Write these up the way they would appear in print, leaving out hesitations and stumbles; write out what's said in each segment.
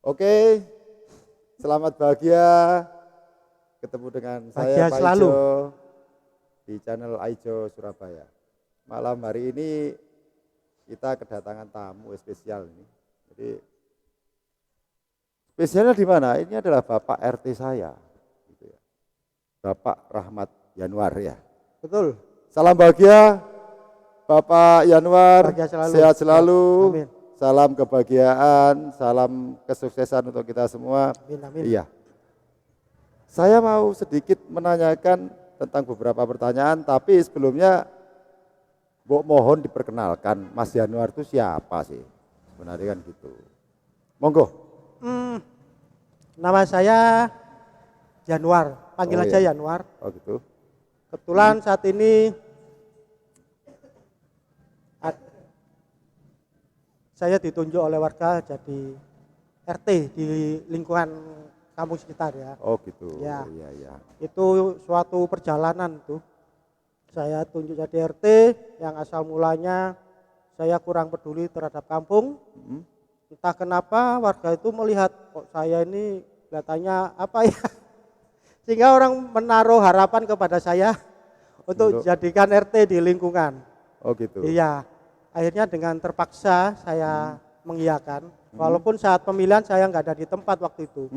Oke, selamat bahagia ketemu dengan saya Bahagia Pak selalu. Ijo di channel Aijo Surabaya. Malam hari ini kita kedatangan tamu spesial ini. Jadi spesialnya di mana? Ini adalah Bapak RT saya, gitu ya. Bapak Rahmat Yanuar ya. Betul. Salam bahagia, Bapak Yanuar, Bahagia selalu. sehat selalu. Amin. Salam kebahagiaan, salam kesuksesan untuk kita semua. Amin, amin. Iya. Saya mau sedikit menanyakan tentang beberapa pertanyaan, tapi sebelumnya mohon diperkenalkan Mas Yanuar itu siapa sih? Sebenarnya kan gitu. Monggo. Nama saya Januar, panggil Oh, aja iya. Januar. Oh gitu. Kebetulan saat ini saya ditunjuk oleh warga jadi RT di lingkungan kampung sekitar ya. Oh gitu. Ya. Iya, iya. Itu suatu perjalanan tuh. Saya tunjuk jadi RT yang asal mulanya saya kurang peduli terhadap kampung. Entah kenapa warga itu melihat kok saya ini kelihatannya apa ya, sehingga orang menaruh harapan kepada saya untuk jadikan RT di lingkungan. Oh gitu. Iya, akhirnya dengan terpaksa saya mengiyakan, walaupun saat pemilihan saya nggak ada di tempat waktu itu.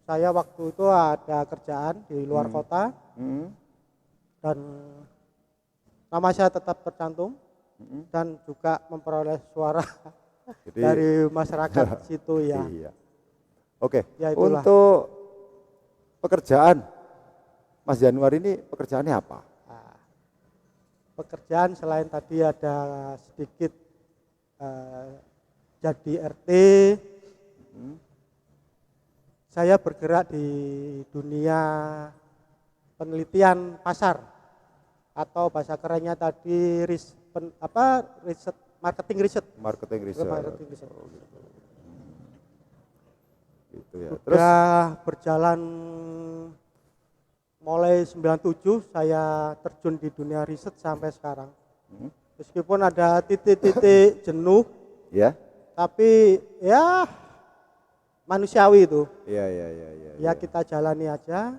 Saya waktu itu ada kerjaan di luar kota dan nama saya tetap tercantum dan juga memperoleh suara Jadi, dari masyarakat situ ya. Iya. Oke. Ya, itulah. Untuk pekerjaan Mas Januar ini pekerjaannya apa? Nah, pekerjaan selain tadi ada sedikit jadi RT, saya bergerak di dunia penelitian pasar atau bahasa kerennya tadi marketing riset. Marketing riset. Marketing riset. Oh, gitu. Gitu ya. Terus Sudah berjalan mulai 97 saya terjun di dunia riset sampai sekarang. Meskipun ada titik-titik jenuh, ya. tapi ya manusiawi itu. Iya. Ya kita jalani aja.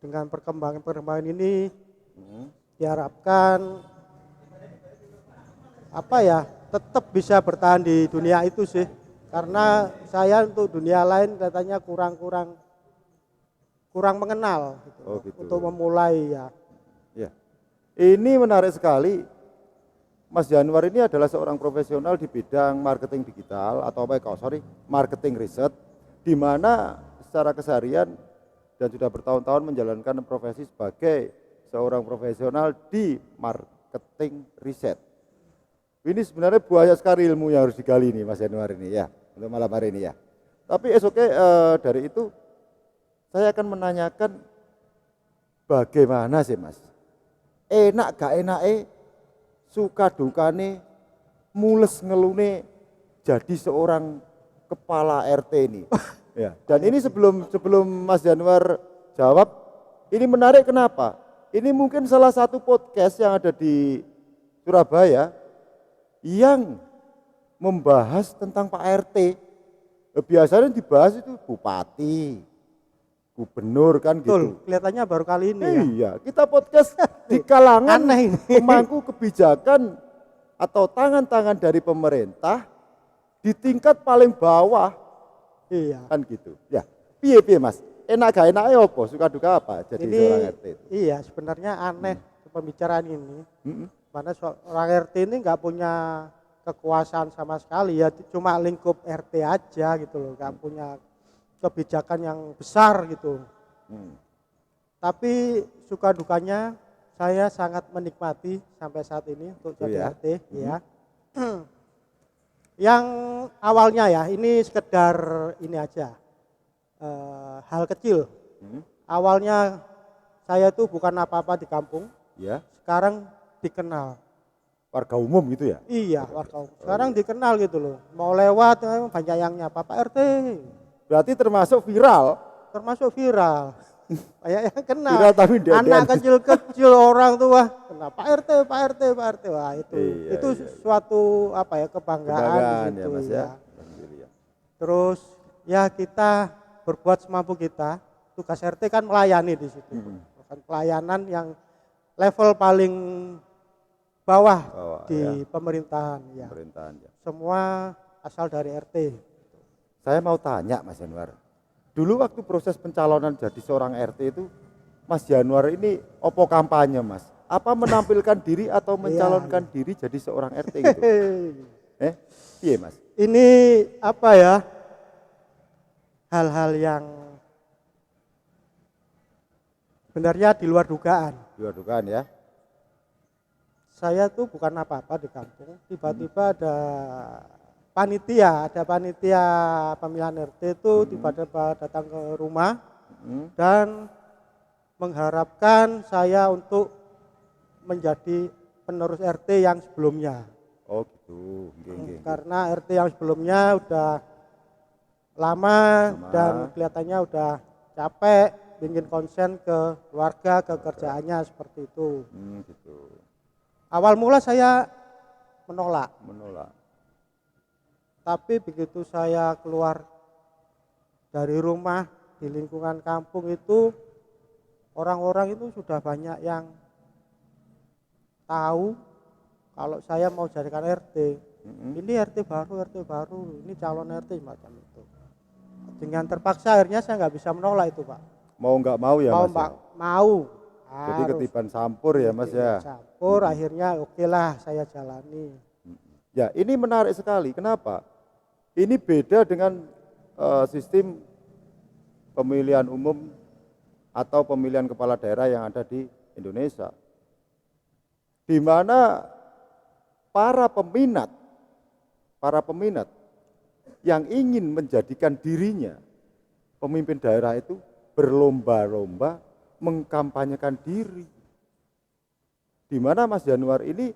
Dengan perkembangan ini diharapkan tetap bisa bertahan di dunia itu sih, karena saya untuk dunia lain katanya kurang mengenal gitu. Oh, gitu. Untuk memulai ya. Ya. Ini menarik sekali. Mas Januar ini adalah seorang profesional di bidang marketing digital atau marketing riset, di mana secara keseharian dan sudah bertahun-tahun menjalankan profesi sebagai seorang profesional di marketing riset. Ini sebenarnya banyak sekali ilmu yang harus digali nih Mas Januar ini ya, untuk malam hari ini ya. Tapi dari itu saya akan menanyakan bagaimana sih Mas, enak gak enake, suka dukane, mules ngelune jadi seorang kepala RT ini. Ya. Dan ini sebelum Mas Januar jawab, ini menarik kenapa? Ini mungkin salah satu podcast yang ada di Surabaya yang membahas tentang Pak RT. Biasanya dibahas itu bupati, gubernur kan gitu. Betul, kelihatannya baru kali ini ya. Iya, kita podcast di kalangan Aneh ini. pemangku kebijakan atau tangan-tangan dari pemerintah di tingkat paling bawah. Iya. Kan gitu. Ya, piye Mas? Enak gak enaknya apa? Suka duka apa jadi seorang RT itu? Iya, sebenarnya aneh pembicaraan ini. Mana seorang RT ini nggak punya kekuasaan sama sekali ya, cuma lingkup RT aja gitu loh, nggak punya kebijakan yang besar gitu. Tapi suka dukanya saya sangat menikmati sampai saat ini untuk jadi RT ya. Yang awalnya ya ini sekedar ini aja hal kecil. Awalnya saya tuh bukan apa-apa di kampung. Ya. Sekarang dikenal. Warga umum gitu ya? Iya, warga umum. Sekarang dikenal gitu loh. Mau lewat banyak yang nyapa Pak RT. Berarti termasuk viral? Termasuk viral. Banyak yang kena. Viral tapi ndak Anak kecil-kecil, orang tua kena Pak RT, Pak RT, Pak RT. Wah, itu suatu apa ya, kebanggaan di Kebanggaan situ ya Mas ya. ya. Terus ya kita berbuat semampu kita. Tugas RT kan melayani di situ. Bukan pelayanan yang level paling bawah di pemerintahan ya. Semua asal dari RT. Saya mau tanya Mas Januar. Dulu waktu proses pencalonan jadi seorang RT itu, Mas Januar ini opo kampanye Mas? Apa menampilkan diri atau mencalonkan diri jadi seorang RT gitu? Iya Mas? Ini apa ya? Hal-hal yang sebenarnya di luar dugaan. Di luar dugaan ya? Saya tuh bukan apa-apa di kampung. Tiba-tiba ada panitia pemilihan RT itu tiba-tiba datang ke rumah dan mengharapkan saya untuk menjadi penerus RT yang sebelumnya. Oh gitu. Karena RT yang sebelumnya udah lama dan kelihatannya udah capek, ingin konsen ke keluarga, ke kerjaannya seperti itu. Gitu. Awal mula saya menolak. Tapi begitu saya keluar dari rumah di lingkungan kampung itu, orang-orang itu sudah banyak yang tahu kalau saya mau jadikan RT. Ini RT baru, ini calon RT macam itu. Dengan terpaksa akhirnya saya nggak bisa menolak itu Pak. Mau nggak mau ya Mas? Mau. Jadi ketiban sampur ya Mas ya? Campur akhirnya oke lah saya jalani. Ya ini menarik sekali, kenapa? Ini beda dengan sistem pemilihan umum atau pemilihan kepala daerah yang ada di Indonesia. Di mana para peminat yang ingin menjadikan dirinya pemimpin daerah itu berlomba-lomba mengkampanyekan diri. Di mana Mas Januar ini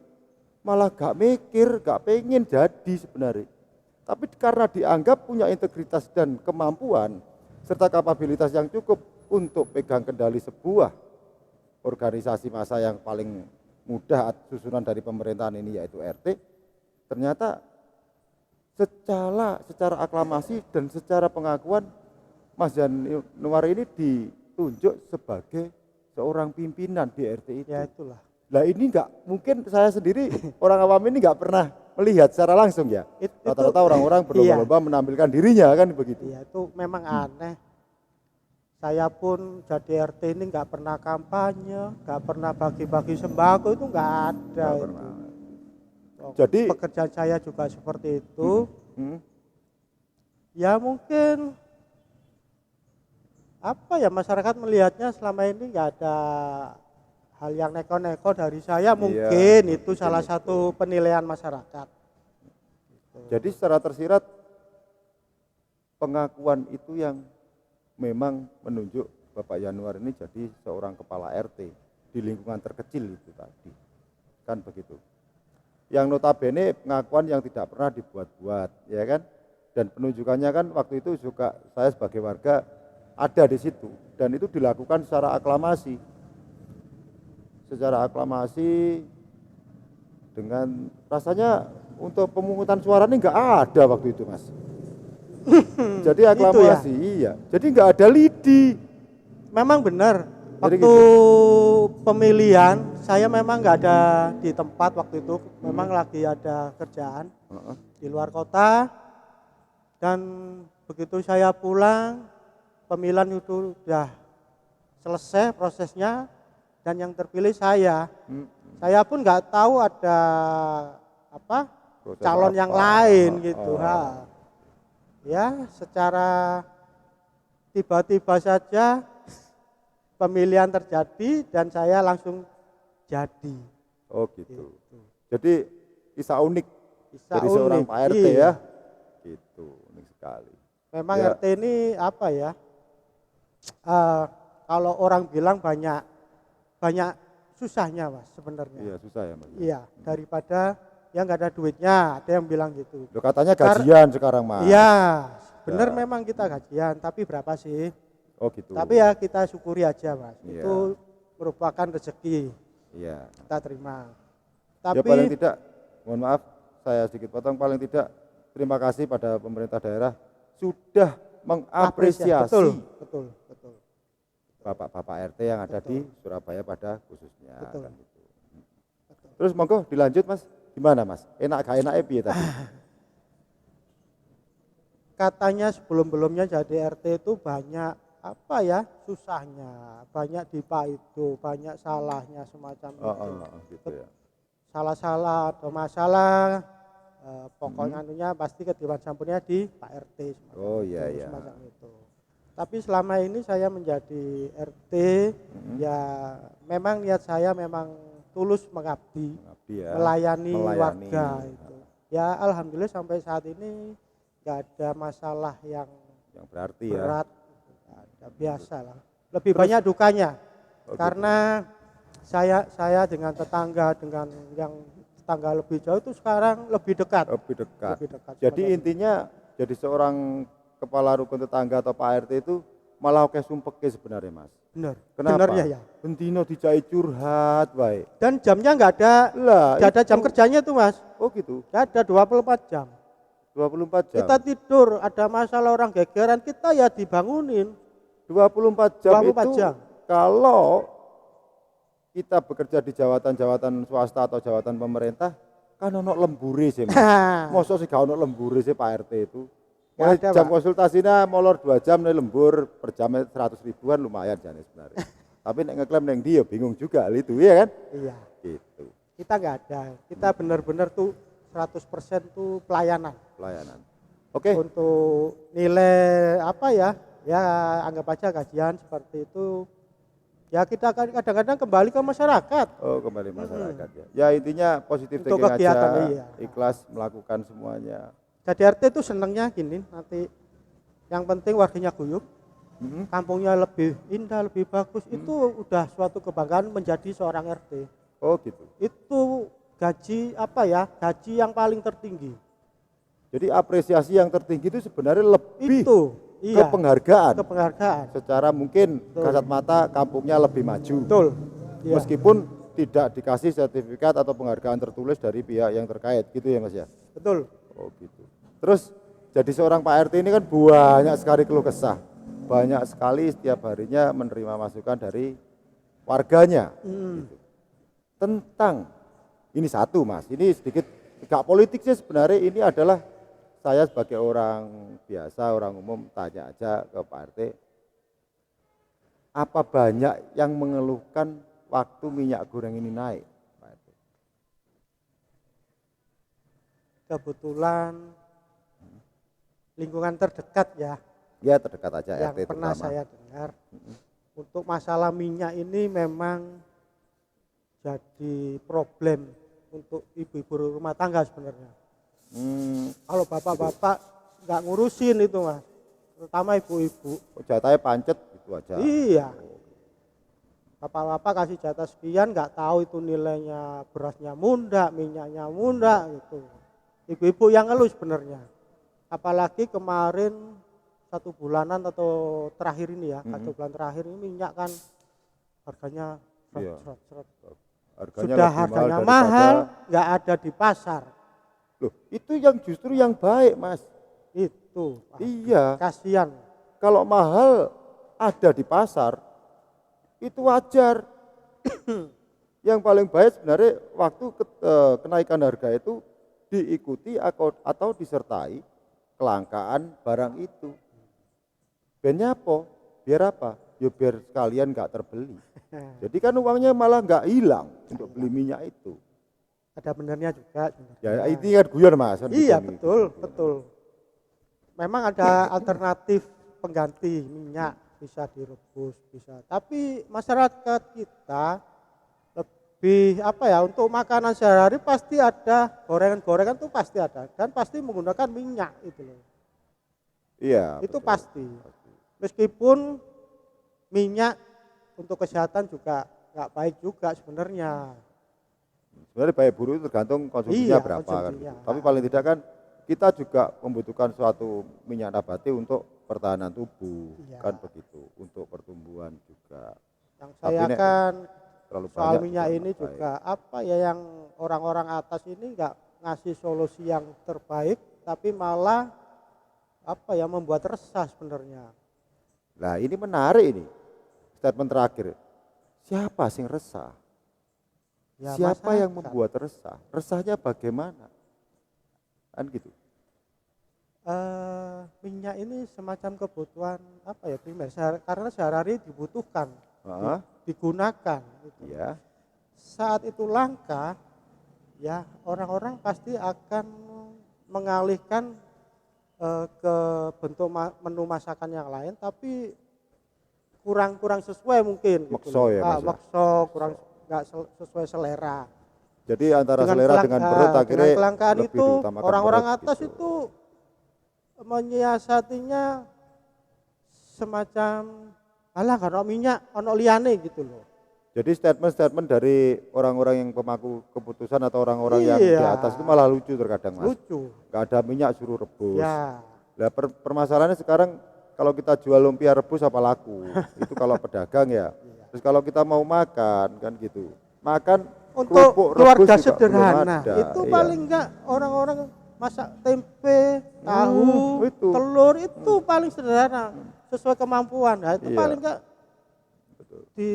malah gak mikir, gak pengen jadi sebenarnya. Tapi karena dianggap punya integritas dan kemampuan serta kapabilitas yang cukup untuk pegang kendali sebuah organisasi massa yang paling mudah susunan dari pemerintahan ini yaitu RT, ternyata secara aklamasi dan secara pengakuan Mas Januar ini ditunjuk sebagai seorang pimpinan di RT itu. Ya itulah. Nah ini enggak, mungkin saya sendiri orang awam ini enggak pernah melihat secara langsung ya. Rata-rata orang-orang berlomba-lomba menampilkan dirinya kan begitu. Iya itu memang aneh. Saya pun jadi RT ini enggak pernah kampanye, enggak pernah bagi-bagi sembako, itu enggak ada. Jadi pekerjaan saya juga seperti itu. Ya mungkin apa ya, masyarakat melihatnya selama ini enggak ada hal yang neko-neko dari saya, mungkin itu salah satu penilaian masyarakat. Jadi secara tersirat pengakuan itu yang memang menunjuk Bapak Januar ini jadi seorang kepala RT di lingkungan terkecil itu tadi. Kan begitu. Yang notabene pengakuan yang tidak pernah dibuat-buat, ya kan? Dan penunjukannya kan waktu itu juga saya sebagai warga ada di situ dan itu dilakukan secara aklamasi. Dengan rasanya untuk pemungutan suara ini enggak ada waktu itu Mas. Jadi aklamasi, iya. Jadi enggak ada lidi. Memang benar. Waktu pemilihan saya memang enggak ada di tempat waktu itu. Memang lagi ada kerjaan di luar kota. Dan begitu saya pulang, pemilihan itu sudah selesai prosesnya. Dan yang terpilih saya. Saya pun nggak tahu ada calon yang lain gitu. Ya, secara tiba-tiba saja pemilihan terjadi dan saya langsung jadi. Oh gitu. Jadi kisah unik dari seorang Pak RT ya. Gitu, unik sekali. Memang RT ini apa ya? Kalau orang bilang banyak susahnya Mas sebenarnya. Iya susah ya Mas. Iya, daripada yang nggak ada duitnya, ada yang bilang gitu. Loh, katanya gajian sekarang Mas. Iya, benar memang kita gajian, tapi berapa sih? Oh gitu. Tapi ya kita syukuri aja Mas. Iya. Itu merupakan rezeki Iya. kita terima. Ya paling Tapi tidak, mohon maaf saya sedikit potong, paling tidak terima kasih pada pemerintah daerah sudah mengapresiasi betul, betul, betul. bapak-bapak RT yang ada di Surabaya pada khususnya. Betul. Kan gitu. Terus monggo dilanjut Mas, gimana Mas? Enak gak enak piye tadi? Katanya sebelum-belumnya jadi RT itu banyak apa ya susahnya, banyak dipaido, banyak salahnya semacam itu. Gitu ya. Salah-salah atau masalah, pokoknya anunya pasti ketiban sampurnya di Pak RT semacam Oh itu, iya iya. semacam itu. Tapi selama ini saya menjadi RT, ya memang niat saya memang tulus mengabdi, Ya. melayani Melayani. warga itu. Ya alhamdulillah sampai saat ini nggak ada masalah yang Berarti ya. berat, nggak ada, biasa lah. Lebih banyak dukanya, Oh, karena saya dengan tetangga, dengan yang tetangga lebih jauh itu sekarang lebih dekat. Lebih dekat. Lebih dekat. Jadi Semacam intinya jadi seorang kepala rukun tetangga atau Pak RT itu malah oke sumpeke sebenarnya Mas. benar. Kenapa? Benernya ya. Bentino dijai curhat baik. Dan jamnya nggak ada, Lah, nggak ada itu. jam kerjanya tuh Mas. Oh gitu. Nggak ada 24 jam. 24 jam. Kita tidur, ada masalah orang gegeran, kita ya dibangunin. 24 jam 24 itu jam. kalau kita bekerja di jawatan-jawatan swasta atau jawatan pemerintah kan ono lembure sih Mas. Mosok sih gak ono lembure sih Pak RT itu. Mulai ada, jam Pak. konsultasinya molor 2 jam nih lembur per jam 100 ribuan lumayan jane sebenarnya. Tapi nek ngeklaim neng dia bingung juga itu ya kan? Iya. Gitu. Kita nggak ada. Kita benar-benar tuh 100% tuh pelayanan. Pelayanan. Oke. Untuk nilai apa ya? Ya anggap aja gajian seperti itu. Ya kita kadang-kadang kembali ke masyarakat. Oh kembali masyarakat ya. Ya intinya positif Untuk thinking kegiatan, aja, iya. ikhlas melakukan semuanya. Jadi RT itu senangnya gini, nanti yang penting warganya guyup, kampungnya lebih indah, lebih bagus, itu udah suatu kebanggaan menjadi seorang RT. Oh gitu. Itu gaji apa ya? Gaji yang paling tertinggi. Jadi apresiasi yang tertinggi itu sebenarnya lebih Itu ke iya, penghargaan. ke penghargaan. Secara mungkin Betul. kasat mata kampungnya lebih maju. Betul. Iya. Meskipun tidak dikasih sertifikat atau penghargaan tertulis dari pihak yang terkait gitu ya Mas ya. Betul. Oh gitu. Terus jadi seorang Pak RT ini kan banyak sekali keluh kesah. Banyak sekali setiap harinya menerima masukan dari warganya. Gitu. Tentang ini satu Mas, ini sedikit gak politik sih sebenarnya, ini adalah saya sebagai orang biasa, orang umum tanya aja ke Pak RT. Apa banyak yang mengeluhkan waktu minyak goreng ini naik, Pak RT? Kebetulan lingkungan terdekat ya, Ya terdekat aja yang RT pernah terutama. saya dengar, untuk masalah minyak ini memang jadi problem untuk ibu-ibu rumah tangga sebenarnya. Kalau bapak-bapak nggak ngurusin itu Mas, terutama ibu-ibu. Jatahnya pancet gitu aja. Iya. Bapak-bapak kasih jatah sekian, nggak tahu itu nilainya berasnya mundak, minyaknya mundak gitu. Ibu-ibu yang ngeluh sebenarnya. Apalagi kemarin 1 bulanan atau terakhir ini ya, 1 bulan terakhir ini minyak kan harganya Iya. Harganya sudah lebih harganya daripada- mahal, nggak ada di pasar. Loh, itu yang justru yang baik, Mas. Itu. Iya. Kasihan. Kalau mahal ada di pasar, itu wajar. Yang paling baik sebenarnya waktu kenaikan harga itu diikuti atau disertai kelangkaan barang itu. Biarnya apa? Biar apa? Ya biar sekalian nggak terbeli. Jadi kan uangnya malah nggak hilang untuk beli minyak itu. Ada benernya juga sebenarnya. Ya ini kan guyon Mas. Kan Iya bukan betul, gitu. betul. Memang ada alternatif pengganti minyak, bisa direbus, bisa. Tapi masyarakat kita lebih apa ya, untuk makanan sehari-hari pasti ada, gorengan-gorengan tuh pasti ada, dan pasti menggunakan minyak itu loh. Iya. Itu betul. pasti. Meskipun minyak untuk kesehatan juga nggak baik juga sebenarnya. Sebenarnya baik buruk itu tergantung konsumsinya Iya, berapa kan. konsumsinya. Gitu. Tapi paling tidak kan kita juga membutuhkan suatu minyak nabati untuk pertahanan tubuh, Iya. kan begitu. Untuk pertumbuhan juga. Yang Tapi saya nek kan terlalu soal banyak minyak juga ini nggak baik. juga apa ya, yang orang-orang atas ini nggak ngasih solusi yang terbaik, tapi malah apa ya, membuat resah sebenarnya. Nah ini menarik ini, statement terakhir. Siapa sih yang resah? Ya Siapa yang masyarakat. membuat resah? Resahnya bagaimana? Kan gitu. Minyak ini semacam kebutuhan apa ya, primer, karena sehari-hari dibutuhkan, Heeh, digunakan gitu. iya. Saat itu langka, ya orang-orang pasti akan mengalihkan ke bentuk menu masakan yang lain, tapi kurang sesuai mungkin gitu Makso loh. ya Mas ya. Makso, kurang Makso. nggak sesuai selera. Jadi antara selera dengan perut Dengan akhirnya kelangkaan lebih itu diutamakan orang-orang perut atas gitu. itu menyiasatinya semacam alah kan ono minyak, ono liyane gitu loh. Jadi statement-statement dari orang-orang yang pemangku keputusan atau orang-orang yang di Iya, atas itu malah lucu terkadang Mas. lucu. Gak ada minyak suruh rebus. Ya, Lah permasalahannya sekarang kalau kita jual lumpia rebus apa laku? Itu kalau pedagang ya. iya. Terus kalau kita mau makan kan gitu. Makan Untuk kerupuk rebus keluarga juga belum sederhana ada. itu Iya. paling enggak orang-orang masak tempe, tahu, Itu. telur itu paling sederhana sesuai kemampuan. Nah, itu paling Iya. enggak Betul. di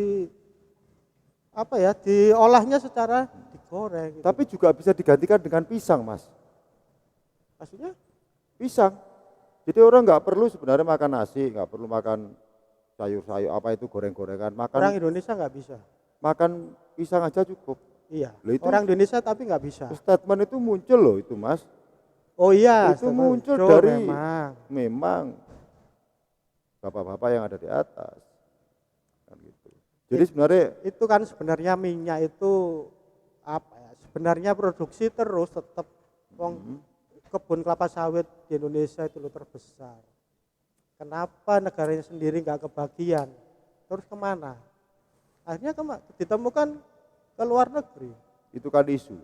apa ya, diolahnya secara digoreng gitu. Tapi juga bisa digantikan dengan pisang Mas. Maksudnya Pisang. Jadi orang nggak perlu sebenarnya makan nasi, nggak perlu makan sayur-sayur apa itu goreng-gorengan, orang makan Indonesia nggak bisa. makan pisang aja cukup. Iya, Loh itu orang Indonesia tapi nggak bisa. statement itu muncul loh itu Mas. Oh iya, Itu muncul muncul dari memang. memang bapak-bapak yang ada di atas. Kan gitu. Jadi sebenarnya Itu kan sebenarnya minyak itu apa ya? Sebenarnya produksi terus tetap, wong kebun kelapa sawit di Indonesia itu loh terbesar. Kenapa negaranya sendiri nggak kebagian? Terus kemana? Akhirnya ditemukan ke luar negeri. itu kan isu.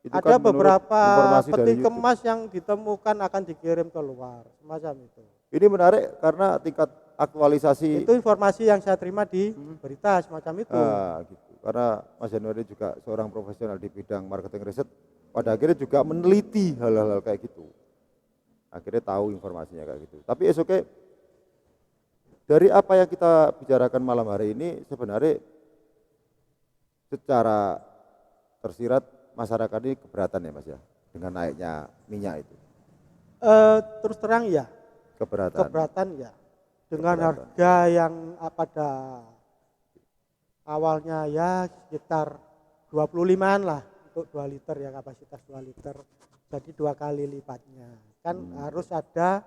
Itu Ada kan menurut beberapa informasi dari peti YouTube. kemas yang ditemukan akan dikirim ke luar, semacam itu. Ini menarik karena tingkat aktualisasi Itu informasi yang saya terima di berita semacam itu. gitu. Karena Mas Januari juga seorang profesional di bidang marketing riset, pada akhirnya juga meneliti hal-hal kayak gitu. Akhirnya tahu informasinya kayak gitu. Tapi oke, dari apa yang kita bicarakan malam hari ini sebenarnya secara tersirat masyarakat ini keberatan ya Mas ya dengan naiknya minyak itu. Terus terang ya, Keberatan. keberatan ya. Dengan Keberatan. harga yang pada awalnya ya sekitar 25-an lah untuk 2 liter ya, kapasitas 2 liter. Jadi 2 kali lipatnya. Kan harus ada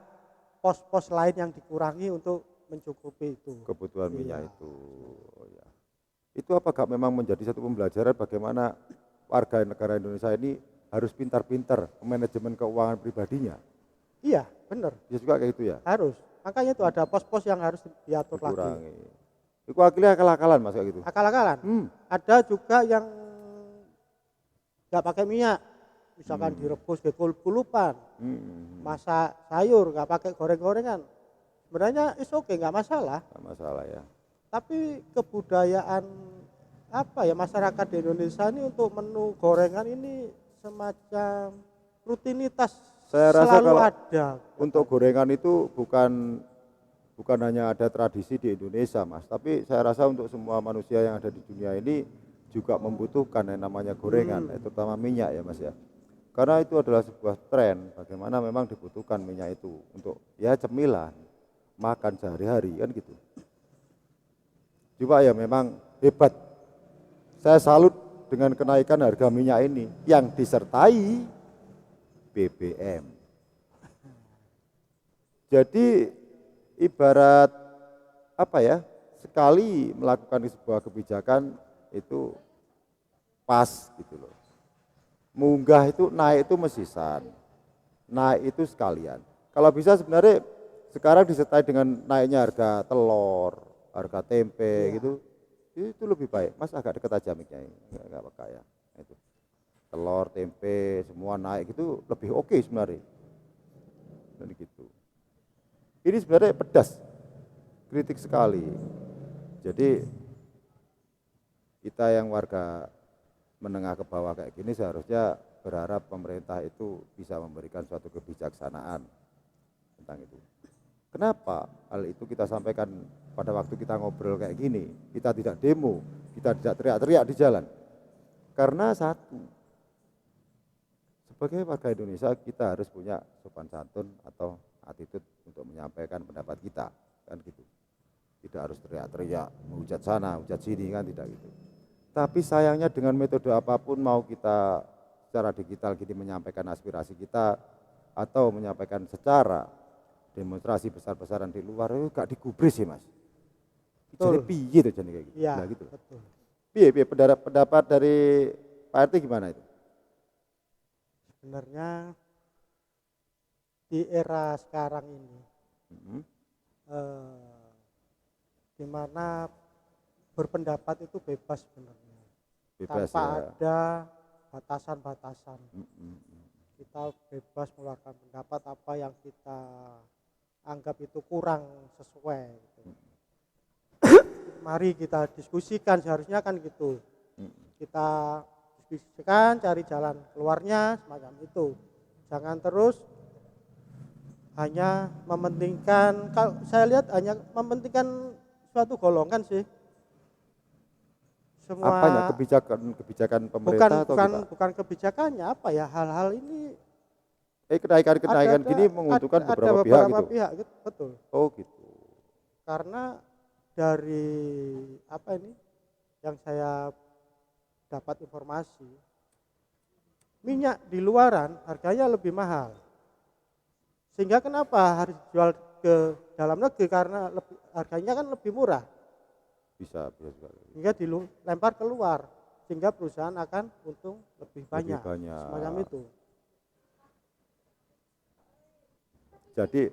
pos-pos lain yang dikurangi untuk mencukupi itu. Kebutuhan Iya. minyak itu. Oh, ya. Itu apakah memang menjadi satu pembelajaran bagaimana warga negara Indonesia ini harus pintar-pintar manajemen keuangan pribadinya? Iya, benar. Bisa juga kayak gitu ya? Harus. Makanya itu ada pos-pos yang harus diatur lagi. Dikurangi. Itu akhirnya akal-akalan Mas kayak gitu? Akal-akalan. Ada juga yang nggak pakai minyak. Misalkan direbus ke kulupan. Masak sayur nggak pakai goreng-gorengan. Sebenarnya oke, nggak masalah. Nggak masalah ya. Tapi kebudayaan apa ya, masyarakat di Indonesia ini untuk menu gorengan ini semacam rutinitas. Saya rasa selalu kalau ada. untuk gorengan itu bukan hanya ada tradisi di Indonesia Mas, tapi saya rasa untuk semua manusia yang ada di dunia ini juga membutuhkan yang namanya gorengan, terutama minyak ya Mas ya. Karena itu adalah sebuah tren bagaimana memang dibutuhkan minyak itu untuk ya cemilan, makan sehari-hari kan gitu. Coba ya memang hebat. Saya salut dengan kenaikan harga minyak ini yang disertai BBM. Jadi ibarat apa ya, sekali melakukan sebuah kebijakan itu pas gitu loh. Munggah itu naik itu mesisan, naik itu sekalian. Kalau bisa sebenarnya sekarang disertai dengan naiknya harga telur, harga tempe gitu, itu lebih baik. Mas agak dekat aja mic-nya ini, enggak apa ya. Itu telur, tempe, semua naik itu lebih oke sebenarnya. Dan gitu. Ini sebenarnya pedas, kritik sekali. Jadi kita yang warga menengah ke bawah kayak gini seharusnya berharap pemerintah itu bisa memberikan suatu kebijaksanaan tentang itu. Kenapa hal itu kita sampaikan pada waktu kita ngobrol kayak gini, kita tidak demo, kita tidak teriak-teriak di jalan. Karena satu, sebagai warga Indonesia kita harus punya sopan santun atau attitude untuk menyampaikan pendapat kita, kan gitu. Tidak harus teriak-teriak, menghujat sana, hujat sini, kan tidak gitu. Tapi sayangnya dengan metode apapun mau kita secara digital gini menyampaikan aspirasi kita atau menyampaikan secara demonstrasi besar-besaran di luar itu gak digubris sih Mas. Jadi piye itu jadi kayak gitu. Iya, nah, gitu. betul. Piye pendapat dari Pak RT gimana itu? Sebenarnya di era sekarang ini, di mana berpendapat itu bebas sebenarnya, Bebas tanpa ya. ada batasan-batasan. Kita bebas mengeluarkan pendapat apa yang kita anggap itu kurang sesuai. Gitu. Mari kita diskusikan, seharusnya kan gitu. Kita diskusikan, cari jalan keluarnya semacam itu. Jangan terus hanya mementingkan, kalau saya lihat hanya mementingkan suatu golongan sih. Semua Apanya kebijakan pemerintah atau kita? bukan kebijakannya, apa ya, hal-hal ini Kenaikan gini menguntungkan beberapa pihak gitu. Betul. Oh gitu. Karena dari apa ini yang saya dapat informasi, minyak di luaran harganya lebih mahal. Sehingga kenapa harus jual ke dalam negeri, karena harganya kan lebih murah. Bisa juga. Hingga dilempar keluar, sehingga perusahaan akan untung lebih banyak. Semacam itu. Jadi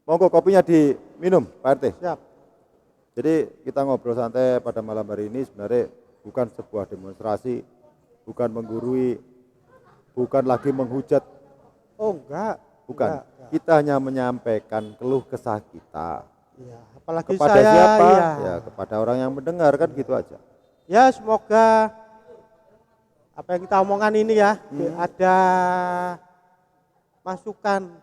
monggo kopinya diminum Pak RT. Siap. Jadi kita ngobrol santai pada malam hari ini sebenarnya bukan sebuah demonstrasi, bukan menggurui, bukan lagi menghujat. Oh enggak. Bukan. Enggak. Kita hanya menyampaikan keluh kesah kita. Ya, apalagi kepada saya, siapa? ya. Ya, kepada orang yang mendengar, kan gitu aja. Ya, semoga apa yang kita omongan ini ya, ada masukan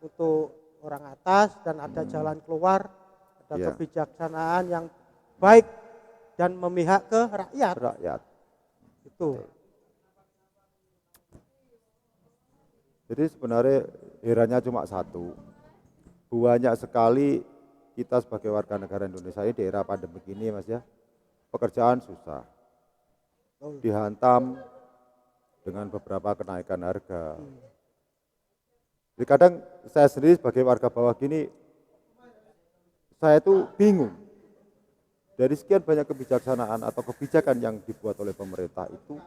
untuk orang atas dan ada jalan keluar, ada kebijaksanaan yang baik dan memihak ke rakyat. Itu. Jadi sebenarnya herannya cuma satu, banyak sekali kita sebagai warga negara Indonesia ini di era pandemi ini Mas ya, pekerjaan susah, dihantam dengan beberapa kenaikan harga. Jadi kadang saya sendiri sebagai warga bawah gini, saya itu bingung. Dari sekian banyak kebijaksanaan atau kebijakan yang dibuat oleh pemerintah itu,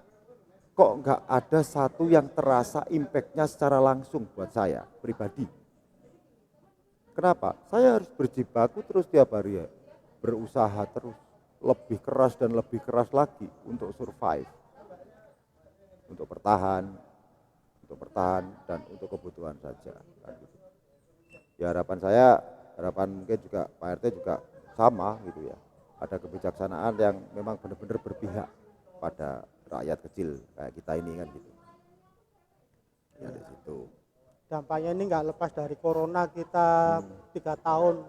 kok nggak ada satu yang terasa impact-nya secara langsung buat saya pribadi. Kenapa? Saya harus berjibaku terus tiap hari ya, berusaha terus, lebih keras dan lebih keras lagi untuk survive, untuk bertahan dan untuk kebutuhan saja. Ya harapan mungkin juga Pak RT juga sama gitu ya. Ada kebijaksanaan yang memang benar-benar berpihak pada rakyat kecil kayak kita ini kan gitu. Ya di situ. Dampaknya ini nggak lepas dari corona, kita 3 tahun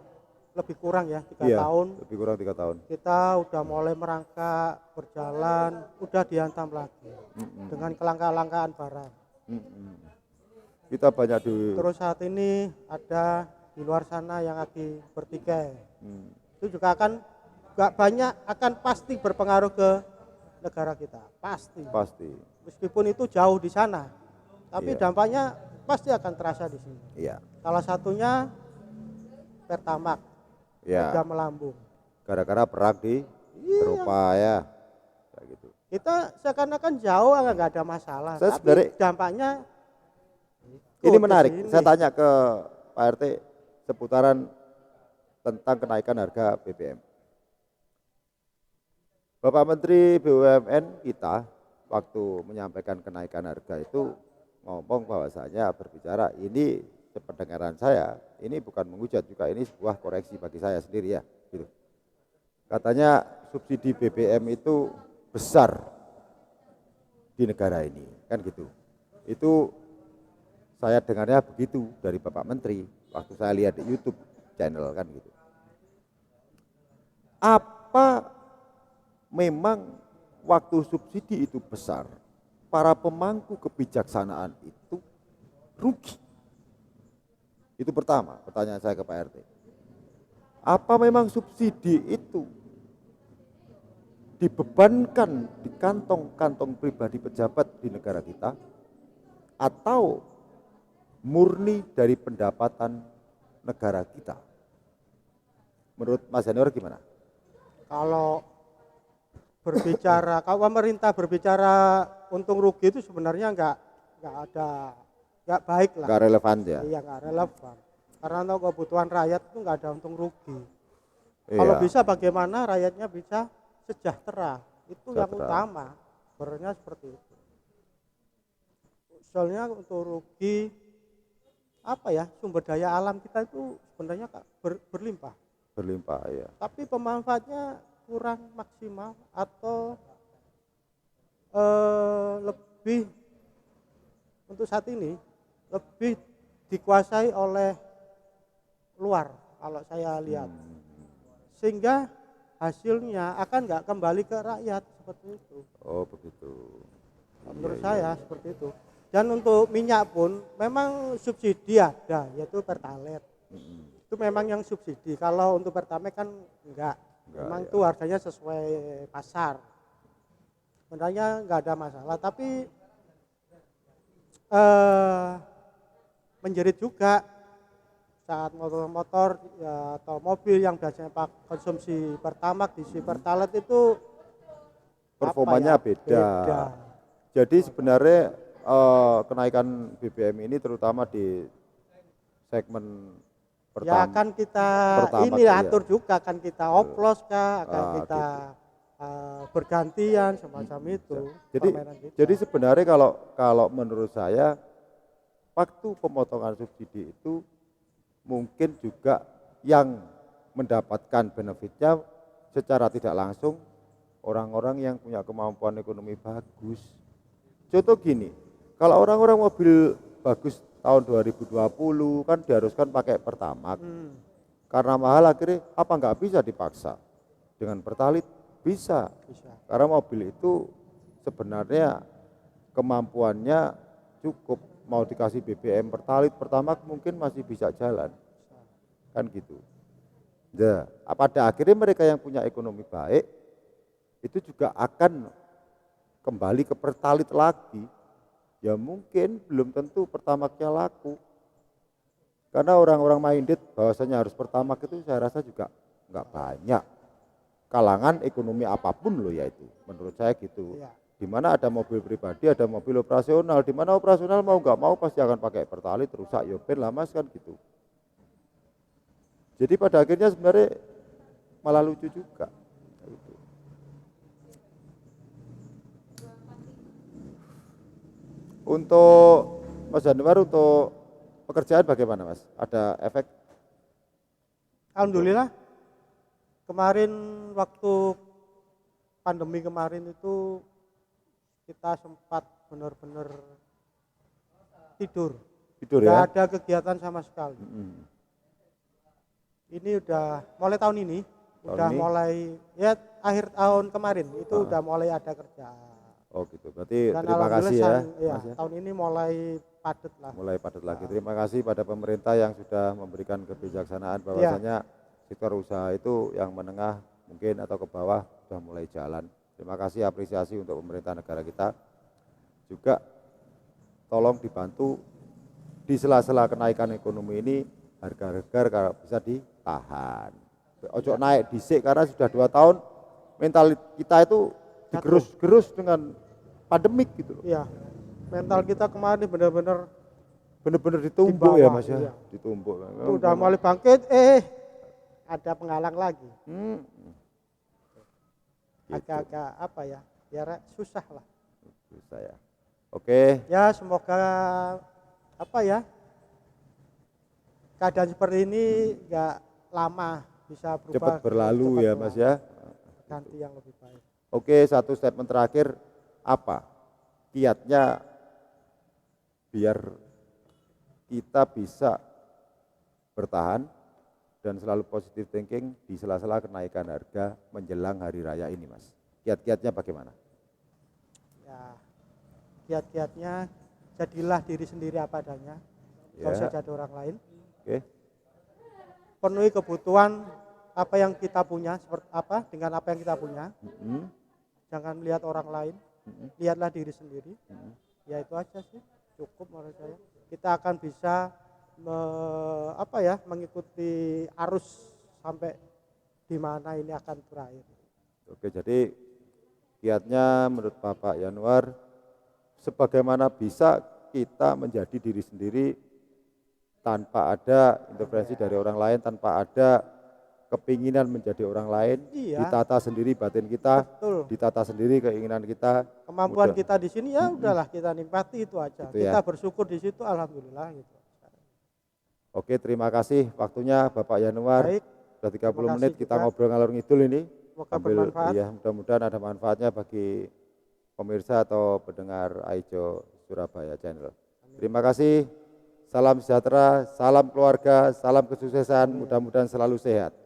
lebih kurang ya, 3 tahun. Lebih kurang 3 tahun. Kita udah mulai merangkak, berjalan, udah dihantam lagi dengan kelangkaan barang. Kita banyak Terus saat ini ada di luar sana yang lagi bertikai. Itu juga akan pasti berpengaruh ke negara kita, pasti. Meskipun itu jauh di sana, tapi dampaknya pasti akan terasa di sini. Salah satunya Pertamax, harga melambung. Gara-gara perang di Eropa ya, kayak gitu. Kita seakan-akan jauh nggak ada masalah, tapi dampaknya ini menarik. Saya tanya ke Pak RT seputaran tentang kenaikan harga BBM. Bapak Menteri BUMN kita waktu menyampaikan kenaikan harga itu ngomong bahwasanya berbicara ini sependengaran saya, ini bukan menghujat juga, ini sebuah koreksi bagi saya sendiri ya, gitu. Katanya subsidi BBM itu besar di negara ini, kan gitu. Itu saya dengarnya begitu dari Bapak Menteri waktu saya lihat di YouTube channel kan gitu. Apa memang waktu subsidi itu besar, para pemangku kebijaksanaan itu rugi? Itu pertama, pertanyaan saya ke Pak RT. Apa memang subsidi itu dibebankan di kantong-kantong pribadi pejabat di negara kita, atau murni dari pendapatan negara kita? Menurut Mas Januar gimana? Kalau berbicara, kalau pemerintah berbicara untung rugi itu sebenarnya nggak baik lah. Nggak relevan ya? Iya, nggak relevan. Karena untuk kebutuhan rakyat itu nggak ada untung rugi. Iya. Kalau bisa bagaimana rakyatnya bisa sejahtera, itu yang Sejahtera. utama. Sebenarnya seperti itu. Soalnya untuk rugi apa ya, sumber daya alam kita itu sebenarnya berlimpah. Berlimpah ya. Tapi pemanfaatnya kurang maksimal atau lebih untuk saat ini lebih dikuasai oleh luar kalau saya lihat, sehingga hasilnya akan nggak kembali ke rakyat seperti itu. Oh begitu. Menurut saya seperti itu. Dan untuk minyak pun memang subsidi ada, yaitu Pertalite. Itu memang yang subsidi. Kalau untuk Pertamax kan enggak. Memang ya. itu harganya sesuai pasar. Sebenarnya enggak ada masalah, tapi menjerit juga saat motor-motor ya, atau mobil yang biasanya konsumsi Pertamax diisi Pertalite itu Performanya beda. Jadi sebenarnya kenaikan BBM ini terutama di segmen pertama. Ya akan kita ini atur juga, akan kita oplos kah, akan kita bergantian semacam itu. Jadi sebenarnya kalau menurut saya waktu pemotongan subsidi itu mungkin juga yang mendapatkan benefitnya secara tidak langsung orang-orang yang punya kemampuan ekonomi bagus. Contoh gini, kalau orang-orang mobil bagus tahun 2020 kan diharuskan pakai Pertamax. Karena mahal akhirnya apa nggak bisa dipaksa dengan Pertalite? Bisa. Karena mobil itu sebenarnya kemampuannya cukup, mau dikasih BBM Pertalite Pertamax mungkin masih bisa jalan. Kan gitu. Nah, pada akhirnya mereka yang punya ekonomi baik itu juga akan kembali ke Pertalite lagi. Ya mungkin belum tentu Pertamaxnya laku. Karena orang-orang minded bahwasanya harus Pertamax itu saya rasa juga nggak banyak. Kalangan ekonomi apapun loh ya itu, menurut saya gitu. Ya. Di mana ada mobil pribadi, ada mobil operasional, di mana operasional mau nggak mau pasti akan pakai Pertalite, rusak yopir lah mas kan gitu. Jadi pada akhirnya sebenarnya malah lucu juga. Gitu. Untuk Mas Januar, untuk pekerjaan bagaimana Mas? Ada efek? Alhamdulillah kemarin waktu pandemi kemarin itu kita sempat benar-benar tidur Ya? Gak ada kegiatan sama sekali. Ini udah mulai tahun ini, mulai ya akhir tahun kemarin itu udah mulai ada kerjaan. Oh gitu, berarti Dan terima kasih ya, Mas ya. Tahun ini mulai padat lah. Mulai padat lagi. Terima kasih pada pemerintah yang sudah memberikan kebijaksanaan bahwasanya sektor usaha itu yang menengah mungkin atau ke bawah sudah mulai jalan. Terima kasih, apresiasi untuk pemerintah negara kita. Juga tolong dibantu di sela-sela kenaikan ekonomi ini harga-harga bisa ditahan. Ojo naik disik karena sudah 2 tahun mental kita itu digerus-gerus dengan pandemik gitu loh. Iya. Mental kita kemarin benar-benar ditumbuk ya Mas ya. Ditumbuk. Udah mulai bangkit ada penghalang lagi. Agak-agak apa ya? Ya susah lah. Susah ya. Oke, Ya semoga apa ya, keadaan seperti ini nggak lama, bisa cepat berubah ke berlalu cepat ya Mas ya. ganti yang lebih baik. Oke, satu statement terakhir, apa kiatnya biar kita bisa bertahan dan selalu positive thinking di sela-sela kenaikan harga menjelang hari raya ini, Mas. Kiat-kiatnya bagaimana? Ya, kiat-kiatnya jadilah diri sendiri apa adanya, nggak usah Ya, jadi orang lain. oke. Penuhi kebutuhan apa yang kita punya, seperti apa dengan apa yang kita punya. Mm-mm, Jangan melihat orang lain, mm-mm, lihatlah diri sendiri. mm-mm. Ya itu aja sih, cukup menurut saya. Kita akan bisa apa ya, mengikuti arus sampai di mana ini akan berakhir. Oke, jadi kiatnya menurut Bapak Yanuar, sebagaimana bisa kita menjadi diri sendiri tanpa ada intervensi dari orang lain, tanpa ada kepinginan menjadi orang lain, Iya, ditata sendiri batin kita, betul. ditata sendiri keinginan kita, Kemampuan mudah. kita di sini ya udahlah kita nikmati itu aja. Gitu Kita ya. bersyukur di situ, alhamdulillah gitu. Oke, terima kasih waktunya Bapak Yanuar. Baik, Sudah 30 terima menit kasih kita juga. ngobrol ngalor ngidul ini. Semoga Sambil bermanfaat. ya mudah-mudahan ada manfaatnya bagi pemirsa atau pendengar Aijo Surabaya Channel. Terima kasih. Salam sejahtera, salam keluarga, salam kesuksesan, mudah-mudahan selalu sehat.